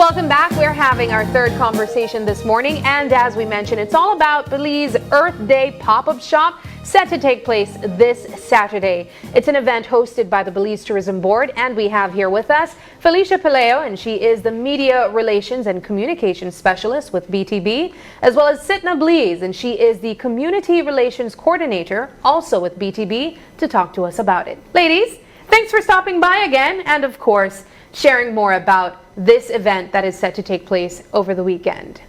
Welcome back. We're having our third conversation this morning, and as we mentioned, it's all about Belize Earth Day pop-up shop set to take place this Saturday. It's an event hosted by the Belize Tourism Board, and we have here with us Felicia Pelayo, and she is the Media Relations and Communications Specialist with BTB, as well as Sitna Belize, and she is the Community Relations Coordinator, also with BTB, to talk to us about it. Ladies, thanks for stopping by again, and of course, sharing more about this event that is set to take place over the weekend.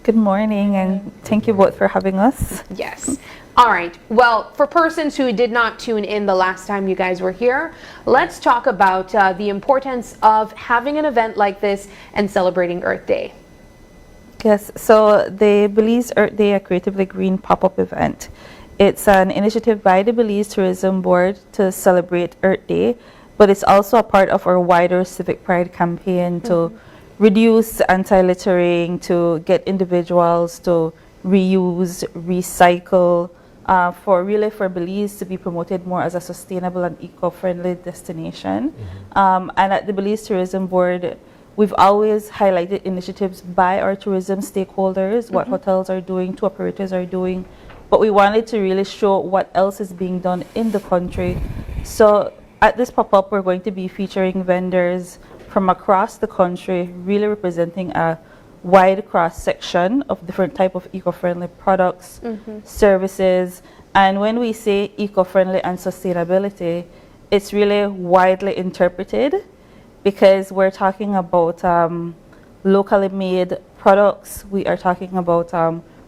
Good morning, and thank you both for having us. Yes. All right. Well, for persons who did not tune in the last time you guys were here, let's talk about the importance of having an event like this and celebrating Earth Day. Yes, so the Belize Earth Day, a Creatively Green pop-up event. It's an initiative by the Belize Tourism Board to celebrate Earth Day, but it's also a part of our wider civic pride campaign to reduce anti-littering, to get individuals to reuse, recycle, for Belize to be promoted more as a sustainable and eco-friendly destination. And at the Belize Tourism Board, we've always highlighted initiatives by our tourism stakeholders, what hotels are doing, tour operators are doing, but we wanted to really show what else is being done in the country. So at this pop-up, we're going to be featuring vendors from across the country, really representing a wide cross-section of different type of eco-friendly products, services. And when we say eco-friendly and sustainability, it's really widely interpreted because we're talking about locally made products. We are talking about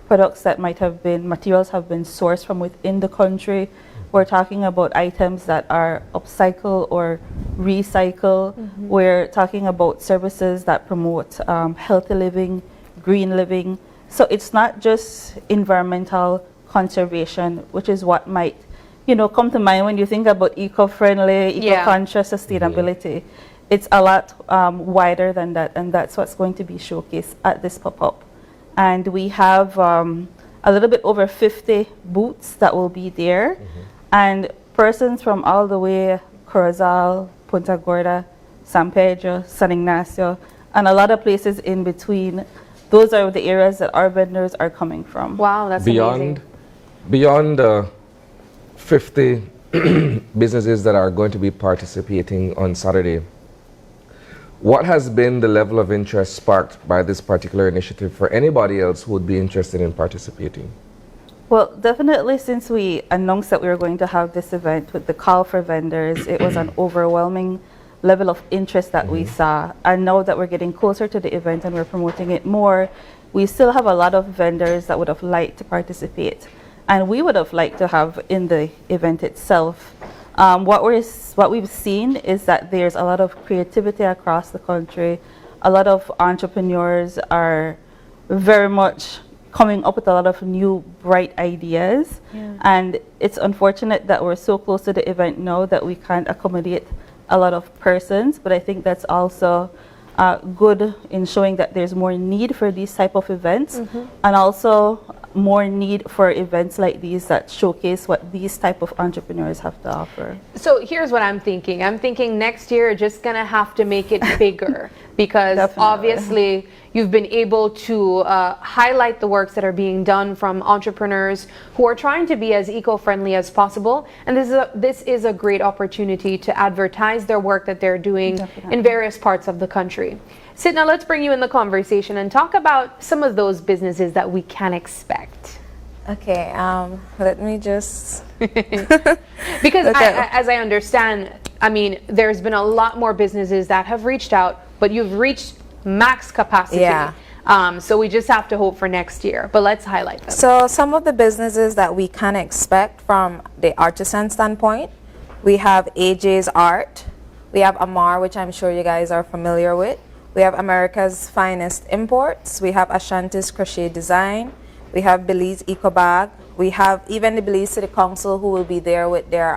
products that might have been, materials have been sourced from within the country. We're talking about items that are upcycle or recycle. We're talking about services that promote healthy living, green living. So it's not just environmental conservation, which is what might, come to mind when you think about eco-friendly, eco-conscious sustainability. It's a lot wider than that, and that's what's going to be showcased at this pop-up. And we have a little bit over 50 booths that will be there. And persons from all the way, Corozal, Punta Gorda, San Pedro, San Ignacio, and a lot of places in between. Those are the areas that our vendors are coming from. Wow, that's amazing. Beyond 50 businesses that are going to be participating on Saturday, what has been the level of interest sparked by this particular initiative for anybody else who would be interested in participating? Well, definitely, since we announced that we were going to have this event with the call for vendors, it was an overwhelming level of interest that we saw. And now that we're getting closer to the event and we're promoting it more, we still have a lot of vendors that would have liked to participate. And we would have liked to have in the event itself. What we've seen is that there's a lot of creativity across the country. A lot of entrepreneurs are very much coming up with a lot of new bright ideas, and it's unfortunate that we're so close to the event now that we can't accommodate a lot of persons, but I think that's also good in showing that there's more need for these type of events, and also more need for events like these that showcase what these type of entrepreneurs have to offer. So here's what I'm thinking. I'm thinking next year just gonna have to make it bigger because obviously you've been able to highlight the works that are being done from entrepreneurs who are trying to be as eco-friendly as possible, and this is a great opportunity to advertise their work that they're doing in various parts of the country. Sitna, let's bring you in the conversation and talk about some of those businesses that we can expect. Okay, let me just... Because as I understand, I mean, there's been a lot more businesses that have reached out, but you've reached max capacity. So we just have to hope for next year, but let's highlight them. So some of the businesses that we can expect from the artisan standpoint, we have AJ's Art, we have Amar, which I'm sure you guys are familiar with. We have America's Finest Imports. We have Ashanti's Crochet Design. We have Belize Eco Bag. We have even the Belize City Council who will be there with their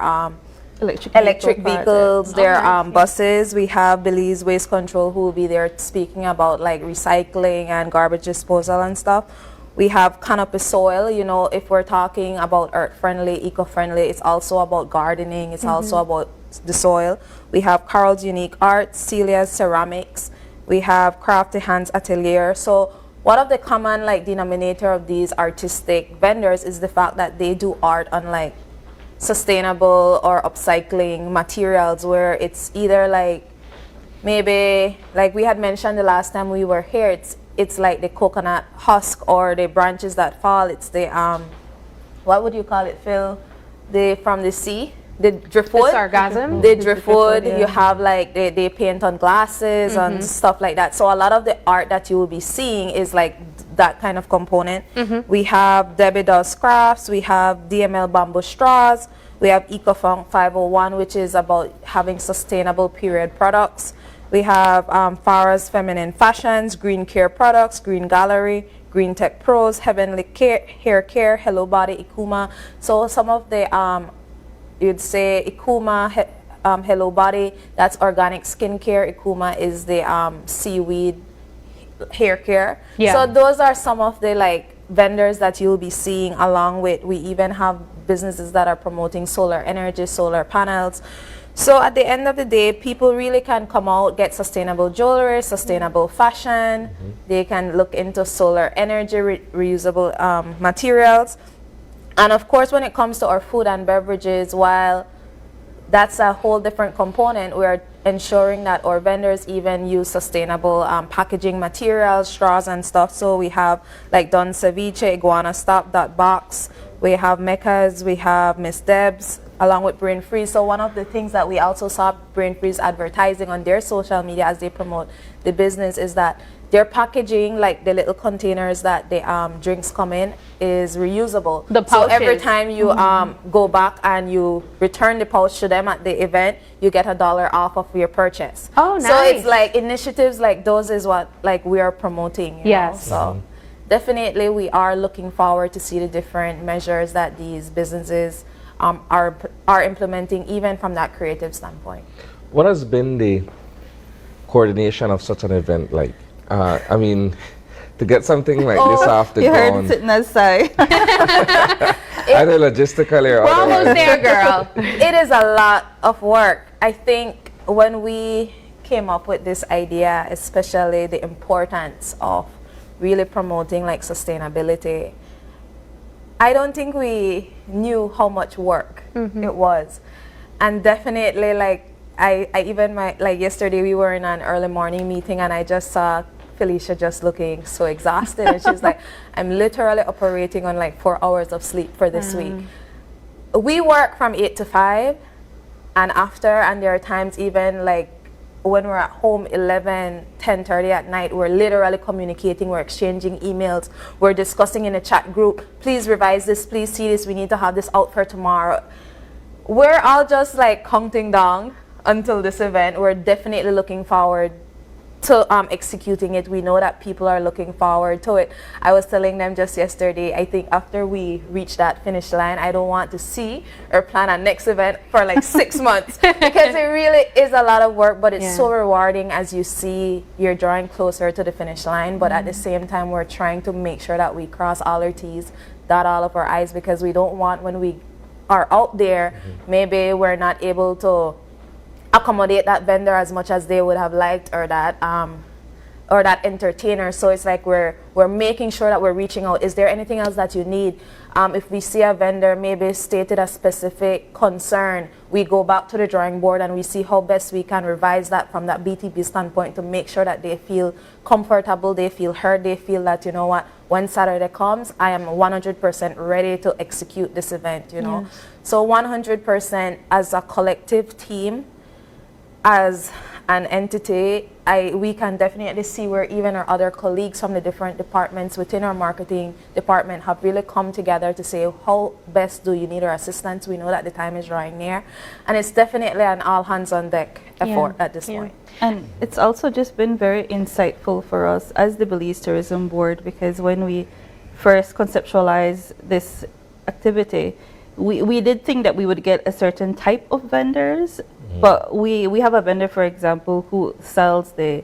electric vehicles, their buses. We have Belize Waste Control who will be there speaking about like recycling and garbage disposal and stuff. We have Canopy Soil. If we're talking about earth-friendly, eco-friendly, it's also about gardening. It's also about the soil. We have Carol's Unique Arts, Celia's Ceramics. We have Crafty Hands Atelier. So one of the common like denominator of these artistic vendors is the fact that they do art on like sustainable or upcycling materials, where it's either like maybe like we had mentioned the last time we were here, it's like the coconut husk or the branches that fall. It's the what would you call it, Phil? The from the sea, the driftwood. The sargassum. The driftwood. Yeah. You have like they paint on glasses and stuff like that. So a lot of the art that you will be seeing is like that kind of component. We have Debbie Does Crafts. We have DML Bamboo Straws. We have EcoFunk 501, which is about having sustainable period products. We have Farah's Feminine Fashions, Green Care Products, Green Gallery, Green Tech Pros, Heavenly Care, Hair Care, Hello Body, Ikuma. So some of the, you'd say Ikuma, Hello Body, that's organic skincare. Ikuma is the seaweed hair care. Yeah. So those are some of the like vendors that you'll be seeing, along with, we even have businesses that are promoting solar energy, solar panels. So at the end of the day, people really can come out, get sustainable jewelry, sustainable fashion. They can look into solar energy, reusable materials. And of course, when it comes to our food and beverages, while that's a whole different component, we're ensuring that our vendors even use sustainable packaging materials, straws and stuff. So we have like Don Ceviche, Iguana Stop, Dot Box. We have Mecca's, we have Miss Deb's, along with Brain Freeze. So one of the things that we also saw Brain Freeze advertising on their social media as they promote the business is that their packaging, like the little containers that the drinks come in, is reusable. The so every pouches. time you go back and you return the pouch to them at the event, you get $1 off of your purchase. Oh, So nice. it's like initiatives like those is what like we are promoting. You Yes. know? So definitely we are looking forward to see the different measures that these businesses are implementing, even from that creative standpoint. What has been the coordination of such an event like? I mean, to get something like this off the You heard ground, sitting aside. either logistically or We're almost otherwise. there, girl. It is a lot of work. I think when we came up with this idea, especially the importance of really promoting like sustainability, I don't think we knew how much work it was. And definitely like I even like yesterday we were in an early morning meeting and I just saw Felicia just looking so exhausted and she's like, I'm literally operating on like 4 hours of sleep for this week. We work from 8 to 5 and after, and there are times even like when we're at home 11, 10:30 at night, we're literally communicating, we're exchanging emails, we're discussing in a chat group, please revise this, please see this, we need to have this out for tomorrow. We're all just like counting down until this event. We're definitely looking forward to executing it. We know that people are looking forward to it. I was telling them just yesterday, I think after we reach that finish line, I don't want to see or plan a next event for like 6 months because it really is a lot of work, but it's so rewarding as you see you're drawing closer to the finish line. But at the same time, we're trying to make sure that we cross all our T's, dot all of our I's, because we don't want when we are out there, maybe we're not able to accommodate that vendor as much as they would have liked, or that entertainer. So it's like we're making sure that we're reaching out. Is there anything else that you need? If we see a vendor maybe stated a specific concern, we go back to the drawing board and we see how best we can revise that from that BTB standpoint to make sure that they feel comfortable, they feel heard, they feel that, you know what, when Saturday comes, I am 100% ready to execute this event, you know. So 100% as a collective team, as an entity, we can definitely see where even our other colleagues from the different departments within our marketing department have really come together to say, how best do you need our assistance? We know that the time is drawing near, and it's definitely an all hands on deck effort at this point. And it's also just been very insightful for us as the Belize Tourism Board, because when we first conceptualized this activity, we did think that we would get a certain type of vendors, but we have a vendor, for example, who sells the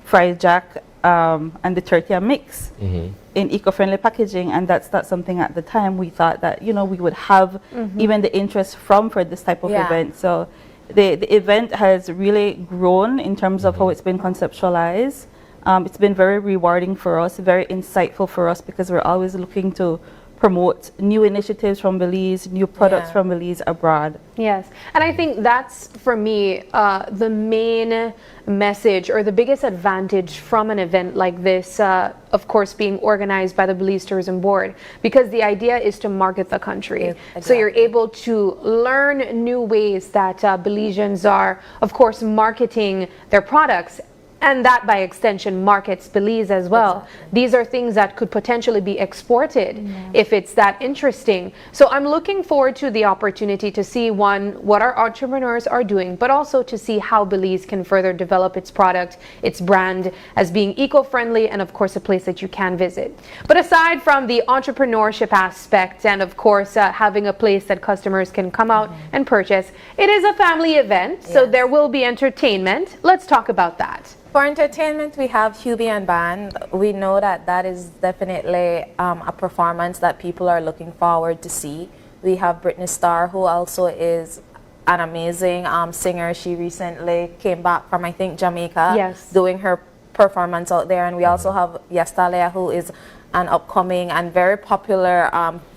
fried jack and the tortilla mix in eco-friendly packaging, and that's not something at the time we thought that, you know, we would have even the interest for this type of event. So the event has really grown in terms of how it's been conceptualized, It's been very rewarding for us, very insightful for us, because we're always looking to promote new initiatives from Belize, new products Yeah. from Belize abroad. Yes, and I think that's for me the main message or the biggest advantage from an event like this, of course, being organized by the Belize Tourism Board, because the idea is to market the country. Yeah, So you're exactly. able to learn new ways that Belizeans are, of course, marketing their products. And that, by extension, markets Belize as well. These are things that could potentially be exported if it's that interesting. So I'm looking forward to the opportunity to see, one, what our entrepreneurs are doing, but also to see how Belize can further develop its product, its brand, as being eco-friendly and, of course, a place that you can visit. But aside from the entrepreneurship aspect and, of course, having a place that customers can come out and purchase, it is a family event, so Yes. there will be entertainment. Let's talk about that. For entertainment, we have Hubie and Band. We know that that is definitely a performance that people are looking forward to see. We have Britney Starr, who also is an amazing singer. She recently came back from, I think, Jamaica, Yes. doing her performance out there. And we also have Yestalia, who is an upcoming and very popular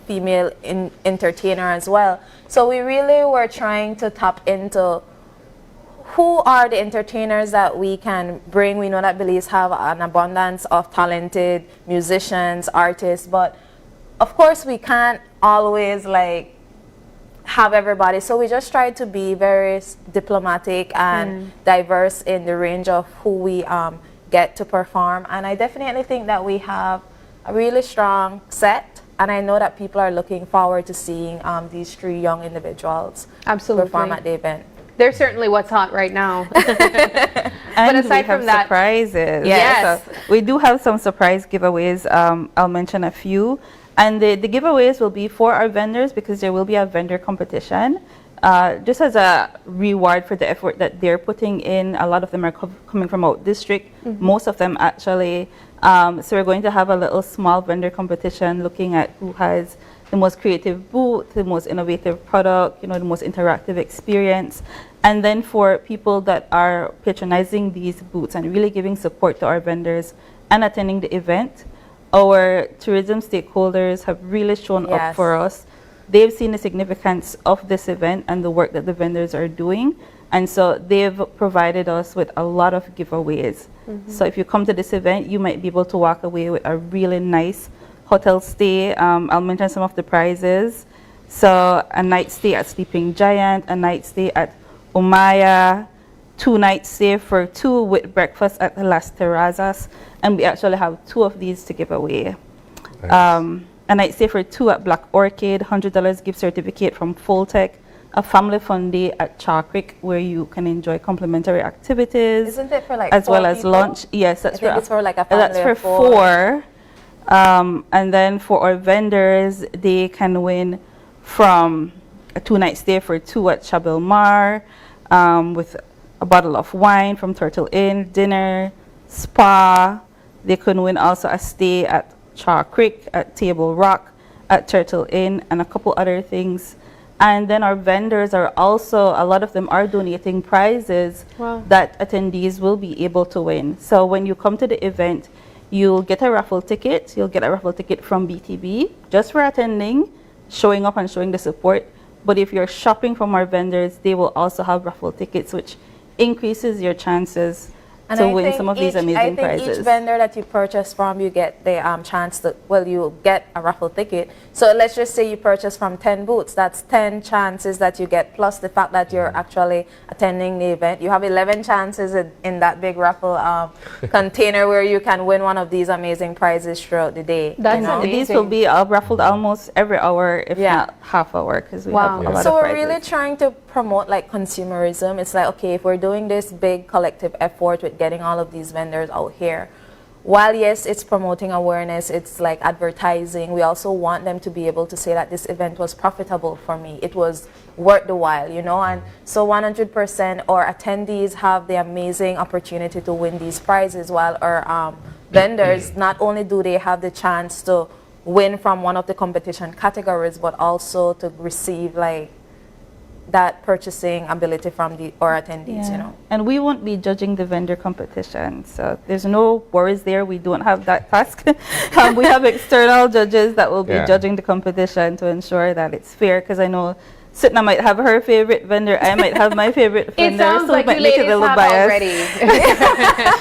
female entertainer as well. So we really were trying to tap into who are the entertainers that we can bring. We know that Belize have an abundance of talented musicians, artists, but of course we can't always like have everybody. So we just try to be very diplomatic and diverse in the range of who we get to perform. And I definitely think that we have a really strong set. And I know that people are looking forward to seeing these three young individuals Absolutely. perform at the event. They're certainly what's hot right now. And aside we have from that- surprises. Yes. So we do have some surprise giveaways. I'll mention a few. And the giveaways will be for our vendors, because there will be a vendor competition. Just as a reward for the effort that they're putting in. A lot of them are coming from out district, most of them actually. So we're going to have a little small vendor competition looking at who has the most creative booth, the most innovative product, the most interactive experience. And then for people that are patronizing these booths and really giving support to our vendors and attending the event, our tourism stakeholders have really shown up Yes. for us. They've seen the significance of this event and the work that the vendors are doing. And so they've provided us with a lot of giveaways. So if you come to this event, you might be able to walk away with a really nice hotel stay. I'll mention some of the prizes. So a night stay at Sleeping Giant, a night stay at Umaya, 2 night stay for 2 with breakfast at Las Terrazas. And we actually have 2 of these to give away. Nice. A night stay for 2 at Black Orchid, $100 gift certificate from Full Tech, a family fun day at Chaw Creek where you can enjoy complimentary activities. Isn't it for like as 4 well as people? lunch? Yes, I that's think for, it's for like a family that's for of 4. 4. And then for our vendors, they can win from a 2-night stay for 2 at Chabel Mar, with a bottle of wine from Turtle Inn, dinner, spa. They can win also a stay at Chaw Creek, at Table Rock, at Turtle Inn, and a couple other things. And then our vendors are also, a lot of them are donating prizes Wow. that attendees will be able to win. So when you come to the event, you'll get a raffle ticket. You'll get a raffle ticket from BTB just for attending, showing up and showing the support. But if you're shopping from our vendors, they will also have raffle tickets, which increases your chances And to I win think some of these I amazing think prizes. each vendor that you purchase from, you get the chance to, well, you get a raffle ticket. So let's just say you purchase from 10 booths. That's 10 chances that you get, plus the fact that you're actually attending the event. You have 11 chances in that big raffle container where you can win one of these amazing prizes throughout the day. That's you know? amazing. These will be raffled almost every hour, if Yeah. not half hour, because we Wow. have a lot So of we're prizes. really trying to promote like consumerism. It's like, okay, if we're doing this big collective effort with getting all of these vendors out here, while yes, it's promoting awareness, it's like advertising, we also want them to be able to say that this event was profitable for me. It was worth the while, and so 100% our attendees have the amazing opportunity to win these prizes, while our vendors, not only do they have the chance to win from one of the competition categories, but also to receive like that purchasing ability from our attendees, you know. And we won't be judging the vendor competition, so there's no worries there. We don't have that task. We have external judges that will be judging the competition to ensure that it's fair, because I know Sitna might have her favorite vendor, I might have my favorite vendor. It sounds so like might you make it a ladies little have biased.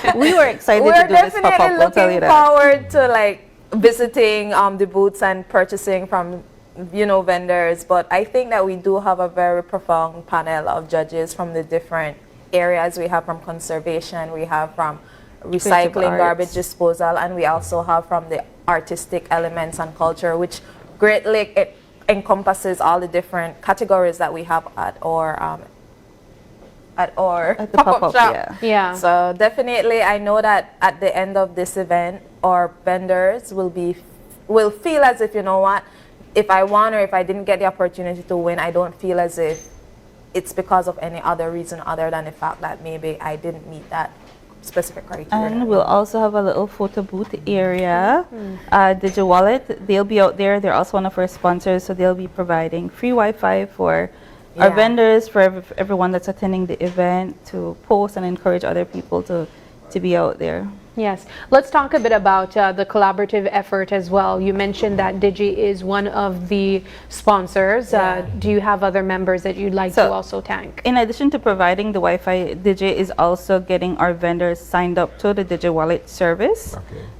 already. We were excited We're to do this pop-up, definitely we'll tell you looking that. forward to like visiting the booths and purchasing from, you know, vendors. But I think that we do have a very profound panel of judges from the different areas. We have from conservation, we have from recycling, garbage disposal, and we also have from the artistic elements and culture, which greatly encompasses all the different categories that we have at our the pop-up shop. Yeah. So definitely, I know that at the end of this event, our vendors will feel as if, you know what, if I won or if I didn't get the opportunity to win, I don't feel as if it's because of any other reason other than the fact that maybe I didn't meet that specific criteria. And we'll also have a little photo booth area. DigiWallet, they'll be out there. They're also one of our sponsors, so they'll be providing free Wi-Fi for our vendors, for everyone that's attending the event, to post and encourage other people to be out there. Yes. Let's talk a bit about the collaborative effort as well. You mentioned that Digi is one of the sponsors. Do you have other members that you'd like to also thank? In addition to providing the Wi-Fi, Digi is also getting our vendors signed up to the Digi Wallet service.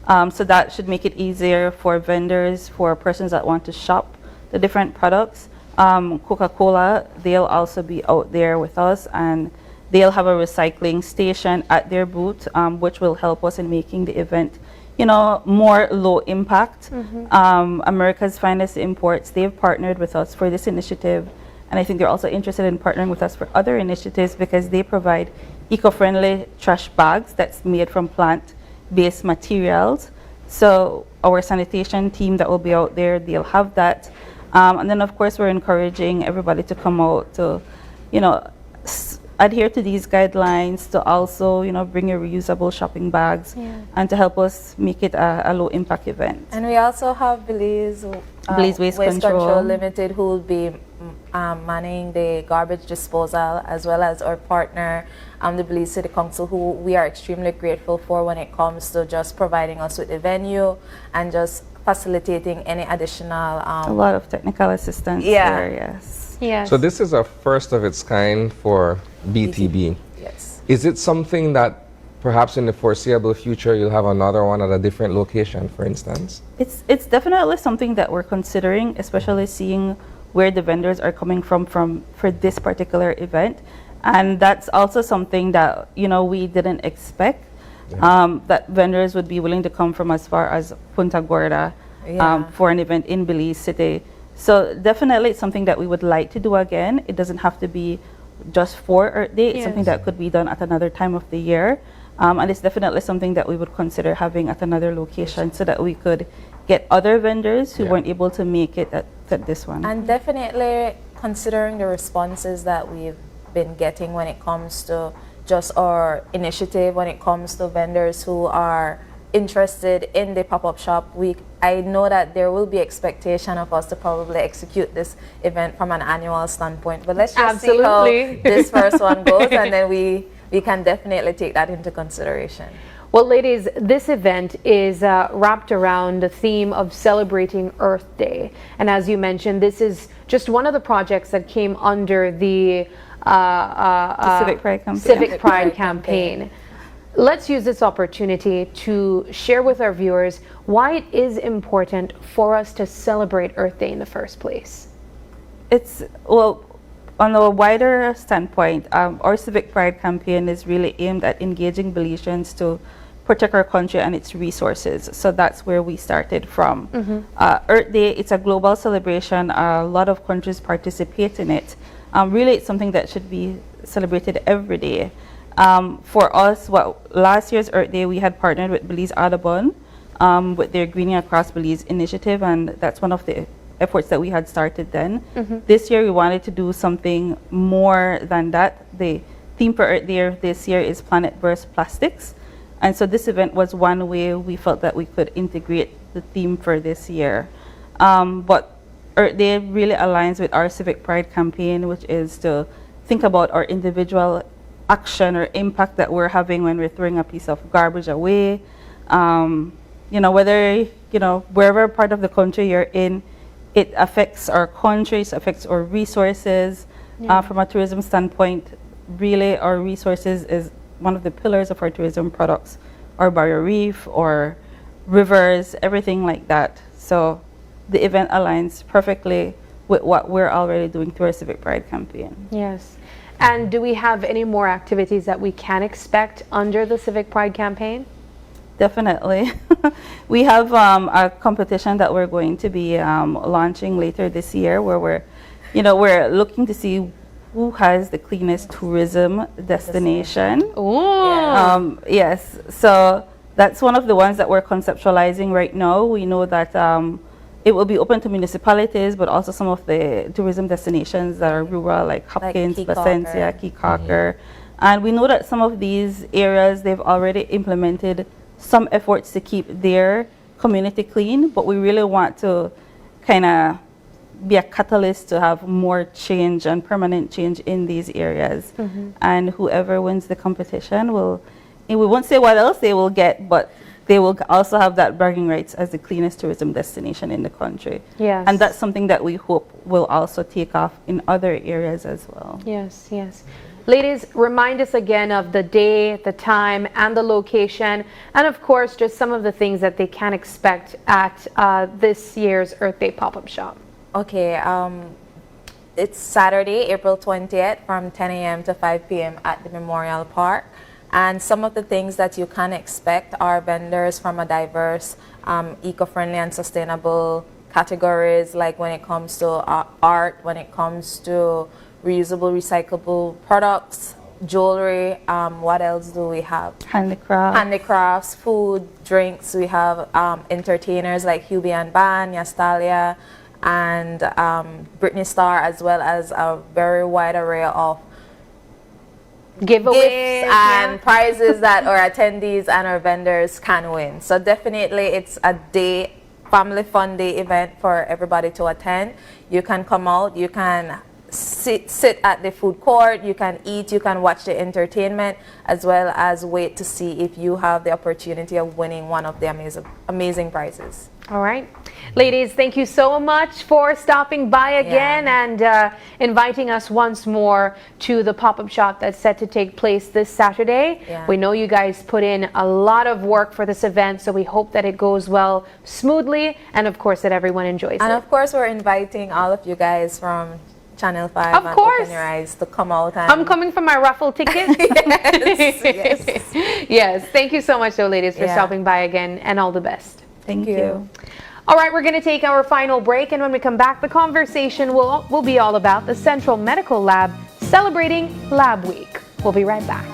So that should make it easier for vendors, for persons that want to shop the different products. Coca-Cola, they'll also be out there with us, and they'll have a recycling station at their booth, which will help us in making the event, you know, more low impact. America's Finest Imports, they've partnered with us for this initiative, and I think they're also interested in partnering with us for other initiatives because they provide eco-friendly trash bags that's made from plant-based materials. So our sanitation team that will be out there, they'll have that. And then, of course, we're encouraging everybody to come out to, you know, adhere to these guidelines, to also, you know, bring your reusable shopping bags, and to help us make it a low-impact event. And we also have Belize Waste Control Limited, who will be manning the garbage disposal, as well as our partner, the Belize City Council, who we are extremely grateful for when it comes to just providing us with the venue and just facilitating any additional a lot of technical assistance there, Yes. So this is a first of its kind for BTB. Yes. Is it something that perhaps in the foreseeable future you'll have another one at a different location, for instance? It's definitely something that we're considering, especially seeing where the vendors are coming from for this particular event. And that's also something that, you know, we didn't expect. That vendors would be willing to come from as far as Punta Gorda for an event in Belize City. So definitely it's something that we would like to do again. It doesn't have to be just for Earth Day. It's something that could be done at another time of the year. And it's definitely something that we would consider having at another location so that we could get other vendors who weren't able to make it at this one. And definitely considering the responses that we've been getting when it comes to just our initiative, when it comes to vendors who are interested in the pop-up shop week, I know that there will be expectation of us to probably execute this event from an annual standpoint. But let's just see how this first one goes, and then we can definitely take that into consideration. Well, ladies, this event is wrapped around the theme of celebrating Earth Day. And as you mentioned, this is just one of the projects that came under the Civic Pride Campaign. Let's use this opportunity to share with our viewers why it is important for us to celebrate Earth Day in the first place. It's, well, on a wider standpoint, our Civic Pride Campaign is really aimed at engaging Belizeans to protect our country and its resources. So that's where we started from. Earth Day, it's a global celebration. A lot of countries participate in it. Really, it's something that should be celebrated every day. For us, last year's Earth Day, we had partnered with Belize Audubon with their Greening Across Belize initiative, and that's one of the efforts that we had started then. This year, we wanted to do something more than that. The theme for Earth Day this year is Planet vs. Plastics. And so this event was one way we felt that we could integrate the theme for this year. But Earth Day really aligns with our Civic Pride campaign, which is to think about our individual action or impact that we're having when we're throwing a piece of garbage away. Whether, wherever part of the country you're in, it affects our countries, affects our resources. From a tourism standpoint, really our resources is one of the pillars of our tourism products, our barrier reef, or rivers, everything like that. So the event aligns perfectly with what we're already doing through our Civic Pride campaign. Yes. And do we have any more activities that we can expect under the Civic Pride campaign? Definitely. We have a competition that we're going to be launching later this year, where we're looking to see who has the cleanest tourism destination. Oh. Yes. So that's one of the ones that we're conceptualizing right now. We know that it will be open to municipalities, but also some of the tourism destinations that are rural, like Hopkins, Placencia, Keycocker. And we know that some of these areas, they've already implemented some efforts to keep their community clean, but we really want to kind of be a catalyst to have more change and permanent change in these areas. And whoever wins the competition will, and we won't say what else they will get, but they will also have that bragging rights as the cleanest tourism destination in the country. Yes. And that's something that we hope will also take off in other areas as well. Yes, yes. Ladies, remind us again of the day, the time, and the location, and of course, just some of the things that they can expect at this year's Earth Day pop-up shop. Okay, it's Saturday, April 20th from 10 a.m. to 5 p.m. at the Memorial Park. And some of the things that you can expect are vendors from a diverse, eco-friendly and sustainable categories, like when it comes to art, when it comes to reusable, recyclable products, jewelry. What else do we have? Handicrafts, food, drinks. We have entertainers like Hubie and Ban, Yastalia, and Britney Star, as well as a very wide array of Giveaways and prizes that our attendees and our vendors can win. So definitely it's a day, family fun day event for everybody to attend. You can come out, you can sit at the food court, you can eat, you can watch the entertainment, as well as wait to see if you have the opportunity of winning one of the amazing prizes. All right. Ladies, thank you so much for stopping by again and inviting us once more to the pop-up shop that's set to take place this Saturday. We know you guys put in a lot of work for this event, so we hope that it goes well, smoothly, and of course that everyone enjoys it. And of course we're inviting all of you guys from Channel 5 of and course. Open Your Eyes to come out. And I'm coming for my raffle ticket. yes. Yes. Thank you so much, though, ladies, for stopping by again, and all the best. Thank you. All right, we're going to take our final break, and when we come back, the conversation will be all about the Central Medical Lab celebrating Lab Week. We'll be right back.